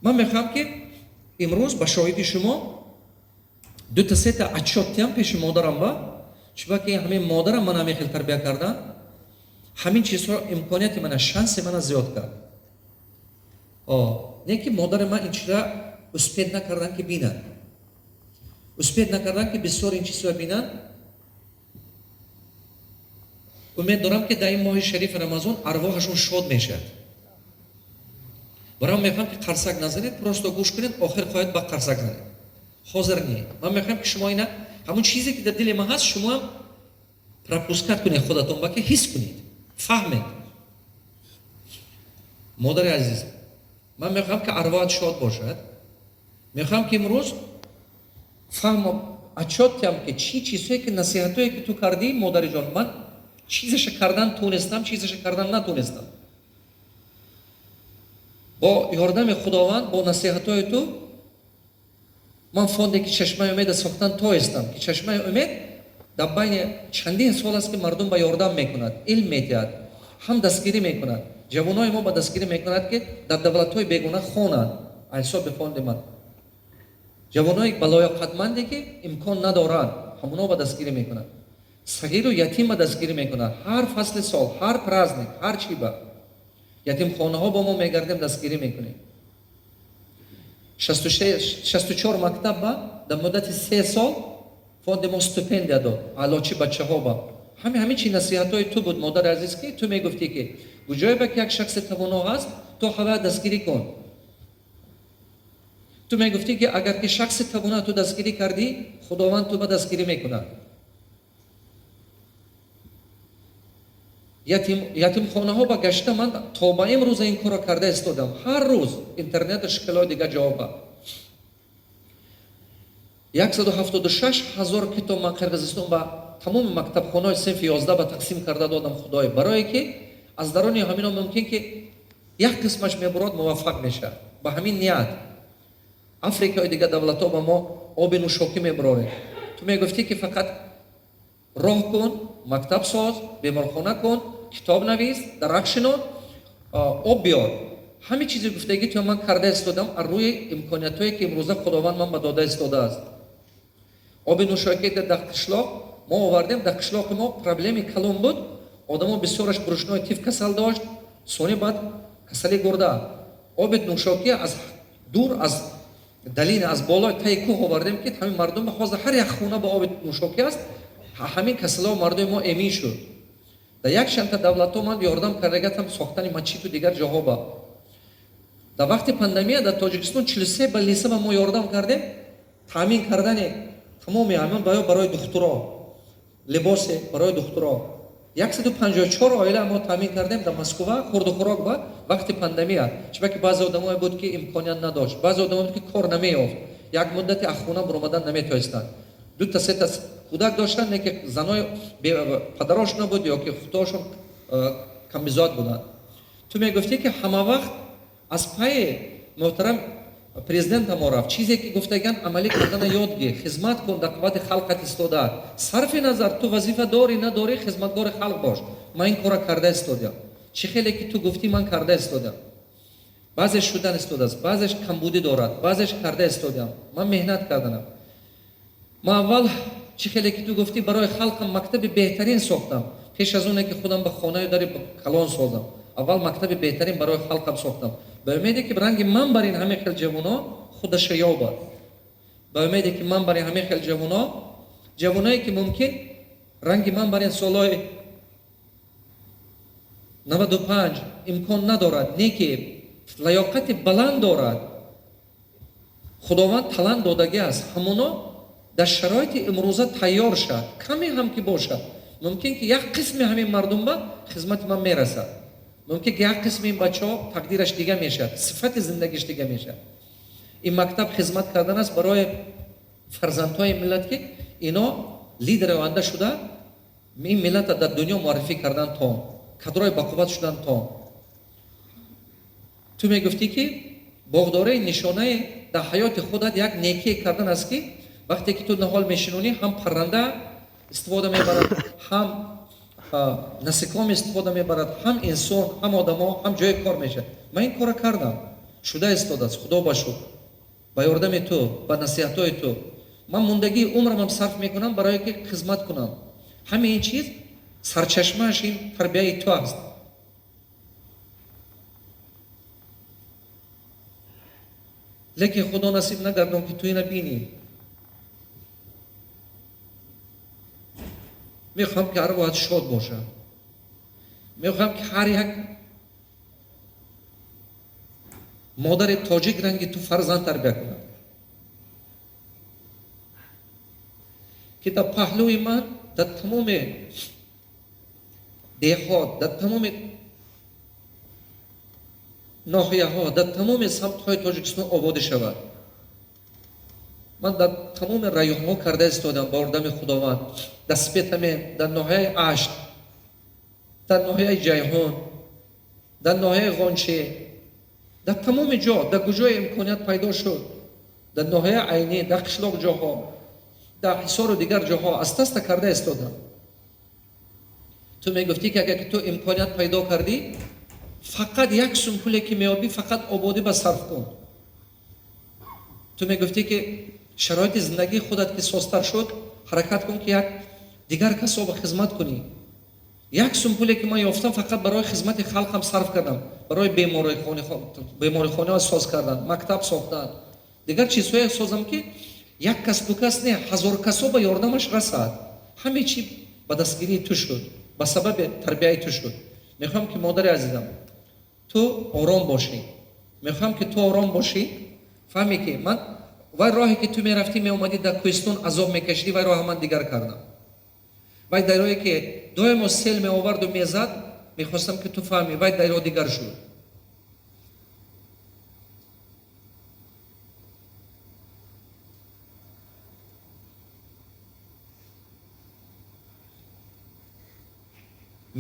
من میخوام که امروز با شاهدی شما دو تا سه تا اچوتی هم پیش مادرم با چون که همین مادرم من همین خیلی تربیت کردن همین چیزها امکانیت من شانس من زیاد کرد. نه که مادر من این چیزا اسپید نکردن که بینن، اسپید نکردن که بسیار این چیزها بینن. امید دارم که در این ماه شریف رمضان ارواحشون شاد میشد. برام میخوام که قرصک نزنید، پروستا گوش کنید، آخر خواهید با قرصک زنید. حاضر نیست. من میخوام که شما اینا همون چیزی که در دل ما هست شما پراپوسکات کنید خودتون با که حس کنید، فهمید. مادر عزیز، من میخوام که ارواحت شاد باشد. میخوام که امروز فهم اچاتم که چیزهایی که نصیحتایی که تو کردی مادر جان، من چیزش کردن تونستم، چیزش کردن نتونستم. با یاردم خداوند، با نصیحت‌های تو من فهمیدم که چشمه امید ساختن تو هستم که چشمه امید در بین چندین سال است که مردم با یاردم میکنند، علم میدهد، هم دستگیری میکنند. جوانای ما با دستگیری میکنند که در دولت‌های بیگانه خوانند. ایسا بفهمید من جوانای بلایاقتمندی که امکان ندارند همونا با دستگیری میکنند. صغیر و یتیم با دستگیری میکنند. هر فصل سال، هر پرازنیک، هر چی با یتیم خانه ها با ما میگردیم دستگیری میکنیم. 64 مکتب با در مدت 3 سال فوند ما استپندیا داد علاچی بچه ها با همین چی نصیحت های تو بود مادر عزیز که تو میگفتی که بجای با که یک شخص توانا هست تو همه دستگیری کن. تو میگفتی که اگر که شخص توانا تو دستگیری کردی خداوند تو با دستگیری میکنه. یتیم خانه ها با گشته من تا با امروز این کار کرده استادم. هر روز اینترنت شکلات دیگه جواب 176,000 کتاب من قرقیزستان با تمام مکتب خانه های صنف 11 با تقسیم کرده دادم خدای برای که از درون همینا ممکن که یک قسمش میبرد موفق میشه. با همین نیت افریقای دیگه دولت ها با ما آب نوشاکی میبره. تو میگفتی که فقط راه کن، مکتب ساز، بیمارخانه کن، کتاب نویس، درخت شنو، آب بیار. همه چیزی گفتگی تو من کرده استادم از روی امکانیتایی که امروزه خداوند من به داده استاده است. آب نوشاکی در قشلاق ما آوردیم. در قشلاق ما پرابلمی کلون بود. آدما بسیارش گرسنه تیف کسل داشت. سونی بعد کسلی گرده. آب نوشاکی از دور از دلین از بالای تای کوه آوردیم که همین مردم بخواست هر یک خونه با آب نوشاکی است. همین کسلا مردم ما امین شد. در یک چند تا دولت ها من یاردم کردگم ساختن مسجد و دیگر جاها با. در وقت پاندمی در تاجیکستان 43 بلیسه ما یاردم کردیم تامین کردن تمام همون برای دخترها لباس برای دخترها 154 عائله ما تامین کردیم در مسکو خورد و خوراک با وقت پاندمی. چون که بعضی آدمای بود که امکانیت نداشت، بعضی آدمای بود که کار نمی‌یافت، یک مدت اخونه برآمدن نمی‌تونستند. دو تا سه تا کودک داشتن نه که زنای پدرش نبود یا که خودشون کمیزاد بودن. تو میگفتی که همه وقت از پای محترم پرزیدنت ما رفت چیزی که گفتگان عملی کردن یاد گیر، خدمت کن در قوت خلقت استاده. صرف نظر تو وظیفه داری نداری خدمتگار خلق باش. من این کارا کرده استادم. چه خیلی که تو گفتی من کرده استادم. بعضش شدن استاده است، بعضش کمبودی دارد، بعضش کرده استادم. من مهنت کردم. ما اول چه خیلی که تو گفتی برای خلقم مکتب بهترین ساختم. پیش از اونه که خودم به خانه داری کلان سازم. اول مکتب بهترین برای خلقم ساختم. به امیدی که رنگ من بر این همه خیل جوانا خودش یابد. به امیدی که من بر این همه خیل جوانایی که ممکن رنگ من بر این سالای 95 امکان ندارد، نه که لیاقت بلند دارد. خداوند تلنت دادگی است. همونا در شرایط امروزه تیار شد. کمی هم که باشد ممکن که یک قسم همین مردم با خدمت من میرسد. ممکن که یک قسم این بچه ها تقدیرش دیگه میشد، صفت زندگیش دیگه میشد. این مکتب خدمت کردن است برای فرزندهای ملت که اینا لیدر آینده شده این ملت در دنیا معرفی کردن تا کادرای باقوت شدن تا. تو میگفتی که باغداری نشانه در حیات خودت یک نیکی کردن است که وقتی که تو نهال میشنونی هم پرنده استفاده میبرد، هم نسکام استفاده میبرد، هم انسان، هم آدم ها، هم جای کار میشه. من این کار کردم. шуда истодааст. Худо ба шукр, ба ёрдами ту, ба насиҳатҳои ту ман мондагии умрамам сарф мекунам барое ки хизмат кунам. ҳамин ин чиз сарчашмааш ин тарбияи ту аст. лекин худо насиб нагардон ки ту ина бинӣ. мехоҳам ки ҳар вақт шод бошам. мехоҳам ки ҳар як модари тоҷик ранги ту фарзанд тарбия кунам. ки дар паҳлӯи ман дар тамоми деҳот, дар тамоми ноҳияҳо, дар тамоми самтҳои Тоҷикистон обода шавад. ман дар тамоми районҳо карда истодам ба ёрдами Худованд. дар Спетаме, дар ноҳияи Ашт, дар ноҳияи Ҷайҳон, дар ноҳияи Ғонче, дар тамоми ҷо, дар куҷое имконият пайдо шуд, дар ноҳияи Айнӣ, дар қишлоқ ҷоҳо, дар ҳисору дигар ҷоҳо аста-аста карда истодам. ту мегуфтӣ ки агар ту имконият пайдо кардӣ, фақат як сум пуле ки меёбӣ, фақат ободӣ ба сарф кун. ту мегуфтӣ ки шароити зиндагии худат ки созтар шуд, ҳаракат кун ки як дигар касо ба хизмат кунӣ. як сум пуле ки ман ёфтам, фақат барои хизмати халқам сарф кардам, барои беморихонаҳо соз кардан, мактаб сохтан, дигар чизҳое созам ки як касбу кас не, ҳазор касо ба ёрдамаш расад. ҳаме чӣ ба дастгирии ту шуд, ба сабаби тарбияи ту шуд. мехоҳам ки модари азизам, ту ором бошӣ. мехоҳам ки ту ором бошӣ, фаҳмӣ ки ман вай роҳе ки ту мерафтӣ, меомадӣ дар кӯҳистон азоб мекашидӣ, вай роҳа ман дигар кардам. вай дар роҳе ки доимо сел меоварду мезад, мехостам ки ту фаҳмӣ, вай дар роҳ дигар шуд.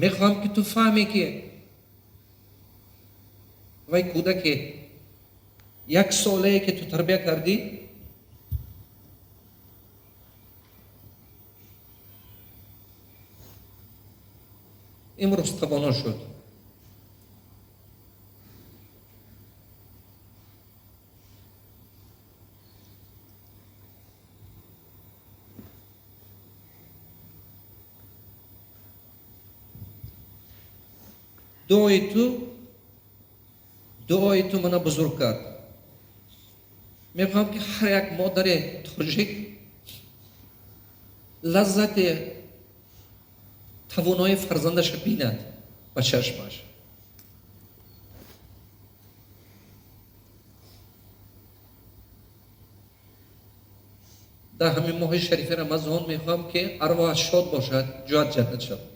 мехоҳам ки ту фаҳмӣ ки вай кӯдаке як солае ки ту тарбия кардӣ, имрӯз тавоно шуд. дуои ту мана бузург кард. мехоҳам ки ҳар як модари тоҷик лаззати тавонои фарзандаша бинад ба чашмаш. дар ҳамин моҳи шарифи Рамазон мехоҳам ки арвоҳаш шод бошад, ҷоат ҷannат шавад.